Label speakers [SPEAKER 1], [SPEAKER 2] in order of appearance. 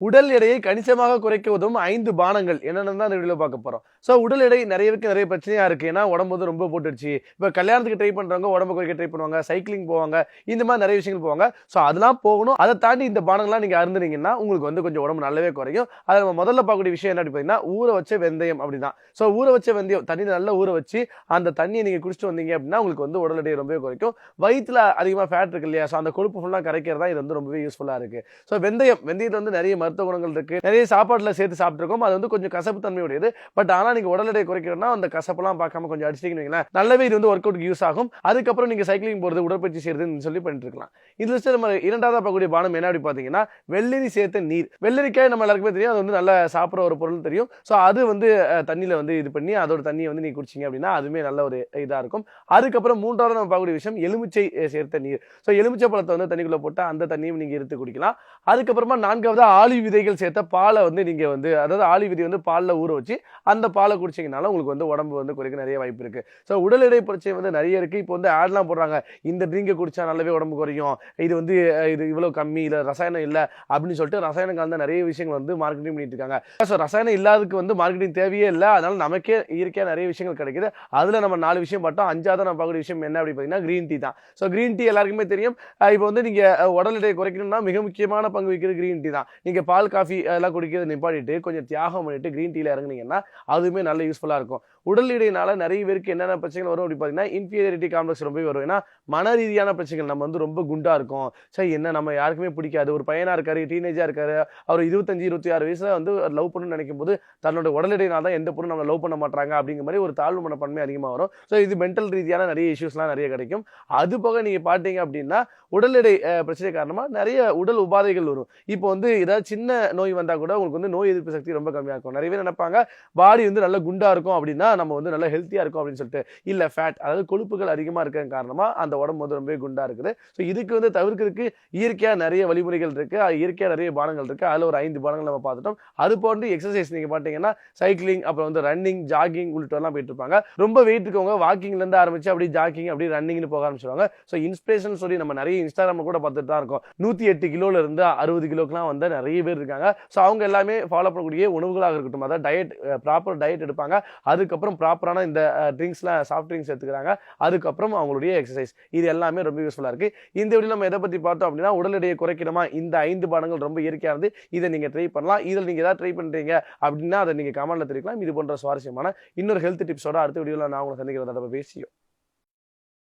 [SPEAKER 1] உடல் எடையை கணிசமாக குறைக்க உதவும் 5 பானங்கள் என்னென்னு தான் இந்த வீடியோல பார்க்க போறோம். ஸோ உடல் எடை நிறையருக்கு நிறைய பிரச்சனையா இருக்கு. ஏன்னா உடம்பு வந்து ரொம்ப போட்டுடுச்சு. இப்போ கல்யாணத்துக்கு ட்ரை பண்றவங்க உடம்பு குறைக்க ட்ரை பண்ணுவாங்க, சைக்கிளிங் போவாங்க, இந்த மாதிரி நிறைய விஷயங்கள் போவாங்க. ஸோ அதெல்லாம் போகணும். அதை தாண்டி இந்த பானங்கள்லாம் நீங்க அருந்துனீங்கன்னா உங்களுக்கு வந்து கொஞ்சம் உடம்பு நல்லாவே குறையும். அதை நம்ம முதல்ல பார்க்கக்கூடிய விஷயம் என்ன பார்த்தீங்கன்னா ஊற வச்ச வெந்தயம் அப்படிதான். ஸோ ஊற வச்ச வெந்தயம் தண்ணியில் நல்லா ஊற வச்சு அந்த தண்ணியை நீங்க குடிச்சிட்டு வந்தீங்க அப்படின்னா உங்களுக்கு வந்து உடல் எடை ரொம்பவே குறைக்கும். வயிற்றுல அதிகமாக ஃபேட் இருக்கு இல்லையா, ஸோ அந்த கொழுப்பு ஃபுல்லாக கரைக்கிறதா இது வந்து ரொம்பவே யூஸ்ஃபுல்லா இருக்கு. ஸோ வெந்தயத்தில் வந்து நிறைய மருத்துவ குணங்கள் இருக்கு. நிறைய சாப்பாட்டுல சேர்த்து சாப்பிட்டுருக்கோம். அது வந்து கொஞ்சம் கசப்பு தன்மை உடையது. பட் ஆனா நீங்க உடல் எடை குறைக்கணும்னா அந்த கசப்பெல்லாம் பார்க்காம கொஞ்சம் அடிச்சிட்டீங்கன்னா நல்லாவே இது வந்து ஒர்க் அவுட் யூஸ் ஆகும். அதுக்கப்புறம் நீங்க சைக்கிளிங் போறது, உடற்பயிற்சி செய்யறதுன்னு சொல்லி பண்ணிட்டு இருக்கலாம். இதுல நம்ம இரண்டாவதா பார்க்கக்கூடிய பானம் என்ன அப்படி பாத்தீங்கன்னா வெள்ளரி சேர்த்த நீர். வெள்ளரிக்காய் நம்ம எல்லாருக்குமே தெரியும், அது வந்து நல்லா சாப்பிட்ற ஒரு பொருள் தெரியும். ஸோ அது வந்து தண்ணியில வந்து இது பண்ணி அதோட தண்ணியை வந்து நீங்க குடிச்சீங்க அப்படின்னா அதுவுமே நல்ல ஒரு இதா இருக்கும். அதுக்கப்புறம் மூன்றாவது நம்ம பார்க்கக்கூடிய விஷயம் எலுமிச்சை சேர்த்த நீர். ஸோ எலுமிச்சை பழத்தை வந்து தண்ணிக்குள்ள போட்டு அந்த தண்ணியும் நீங்க எடுத்து குடிக்கலாம். அதுக்கப்புறமா நான்காவது ஆலிவ் விதைகள் சேர்த்த பாலை வந்து நீங்க வந்து அதாவது ஆலிவ் விதை வந்து பாலில் ஊற வச்சு அந்த பாலை குடிச்சிங்கனால உங்களுக்கு வந்து உடம்பு வந்து குறைக்க நிறைய வாய்ப்பு இருக்கு. ஸோ உடல் எடை பிரச்சனை வந்து நிறைய இருக்கு. இப்போ வந்து ஆட்லாம் போடுறாங்க, இந்த ட்ரிங்கை குடிச்சா நல்லாவே உடம்பு குறையும், இது வந்து இது இவ்வளவு கம்மி, இல்லை ரசாயனம் இல்லை அப்படின்னு சொல்லிட்டு ரசாயனம் கலந்த நிறைய விஷயங்கள் வந்து மார்க்கெட்டிங் பண்ணிட்டு இருக்காங்க. ஸோ ரசாயனம் இல்லாததுக்கு வந்து மார்க்கெட்டிங் தேவையே இல்லை. அதனால நமக்கே இயற்கையாக நிறைய விஷயங்கள் கிடைக்குது. அதுல நம்ம 4 விஷயம் பார்த்தோம். 5ஆவது நம்ம பார்க்கக்கூடிய விஷயம் என்ன அப்படி பார்த்தீங்கன்னா கிரீன் டீ தான். ஸோ கிரீன் டீ எல்லாருக்குமே தெரியும். இப்போ வந்து நீங்க உடல் எடை குறைக்கணும்னா மிக முக்கியமான பங்கு வகிக்கிறது கிரீன் டீ தான். நீங்க பால் காஃபி அதெல்லாம் குடிக்கிறது நிப்பாட்டிட்டு கொஞ்சம் தியாகம் பண்ணிட்டு கிரீன் டீல இறங்குனீங்கன்னா அதுவுமே நல்ல யூஸ்ஃபுல்லா இருக்கும். உடல் எடையினால நிறைய பேருக்கு என்னென்ன பிரச்சனைகள் வரும் அப்படி பார்த்தீங்கன்னா இன்ஃபீரியாரிட்டி காம்ப்ளெக்ஸ் ரொம்ப வரும். ஏன்னா மன ரீதியான பிரச்சனைகள், நம்ம வந்து ரொம்ப குண்டா இருக்கும், சரி என்ன நம்ம யாருக்குமே பிடிக்காது, ஒரு பையனா இருக்காரு, டீனேஜா இருக்காரு, அவர் 25-26 வயசுல வந்து லவ் பண்ணணும்னு நினைக்கும் போது தன்னோட உடல் எடையினால தான் எந்த பொருளும் நம்ம லவ் பண்ண மாட்டாங்க அப்படிங்கிற மாதிரி ஒரு தாழ்வு மனப்பான்மை அதிகமாக வரும். ஸோ இது மென்டல் ரீதியான நிறைய இஷ்யூஸ்லாம் நிறைய கிடைக்கும். அது போக நீங்க பார்த்தீங்க அப்படின்னா உடல் எடை பிரச்சனை காரணமா நிறைய உடல் உபாதைகள் வரும். இப்போ வந்து ஏதாவது சின்ன நோய் வந்தா கூட உங்களுக்கு வந்து நோய் எதிர்ப்பு சக்தி ரொம்ப கம்மியா இருக்கும். நிறைய பேர் நினைப்பாங்க பாடி வந்து நல்ல குண்டா இருக்கும் அப்படின்னா நம்ம வந்து நல்லா ஹெல்த்தியா இருக்கும் அப்படின்னு சொல்லிட்டு. இல்ல, ஃபேட் அதாவது கொழுப்புகள் அதிகமா இருக்கிறது காரணமா அந்த உடம்பு வந்து ரொம்ப குண்டா இருக்குது. ஸோ இதுக்கு வந்து தவிர்க்கிறதுக்கு இயற்கையா நிறைய வழிமுறைகள் இருக்கு, இயற்கையா நிறைய பானங்கள் இருக்கு. அதுல ஒரு 5 பானங்கள் நம்ம பார்த்துட்டோம். அது போன்று எக்ஸசைஸ் நீங்க பாத்தீங்கன்னா சைக்கிளிங், அப்புறம் வந்து ரன்னிங், ஜாகிங் உள்ளிட்டெல்லாம் போயிட்டு இருப்பாங்க. ரொம்ப வெயிட் இருக்கவங்க வாக்கிங்ல இருந்து ஆரம்பிச்சு அப்படியே ஜாகிங் அப்படியே ரன்னிங்னு போக ஆரம்பிச்சிருவாங்க. ஸோ இன்ஸ்பிரேஷன் சொல்லி நம்ம நிறைய இன்ஸ்டாகிராம் கூட பார்த்துட்டு தான் இருக்கோம். 108 கிலோல இருந்து 60 கிலோக்குலாம் வந்து நிறைய பேர் இருக்காங்க. ஸோ அவங்க எல்லாமே ஃபாலோ பண்ணக்கூடிய உணவுகளாக இருக்கட்டும், அதாவது டயட், ப்ராப்பர் டயட் எடுப்பாங்க, அதுக்கப்புறம் ப்ராப்பரான இந்த ட்ரிங்க்ஸ்லாம் சாஃப்ட் ட்ரிங்க்ஸ் எடுத்துக்கிறாங்க, அதுக்கப்புறம் அவங்களுடைய எக்ஸசைஸ், இது எல்லாமே ரொம்ப யூஸ்ஃபுல்லா இருக்கு. இந்த வீடியோ நம்ம எதை பத்தி பார்த்தோம் அப்படின்னா உடல் எடையை குறைக்கணுமா, இந்த 5 பானங்கள் ரொம்ப இயற்கையானது, இதை நீங்க ட்ரை பண்ணலாம். இதில் நீங்க ஏதாவது ட்ரை பண்றீங்க அப்படின்னா அதை நீங்க கமெண்ட்ல தெரிவிக்கலாம். இது போன்ற சுவாரஸ்யமான இன்னொரு ஹெல்த் டிப்ஸோட அடுத்த வீடியோல நான் உங்களை சந்திக்கிறத பேசியும்.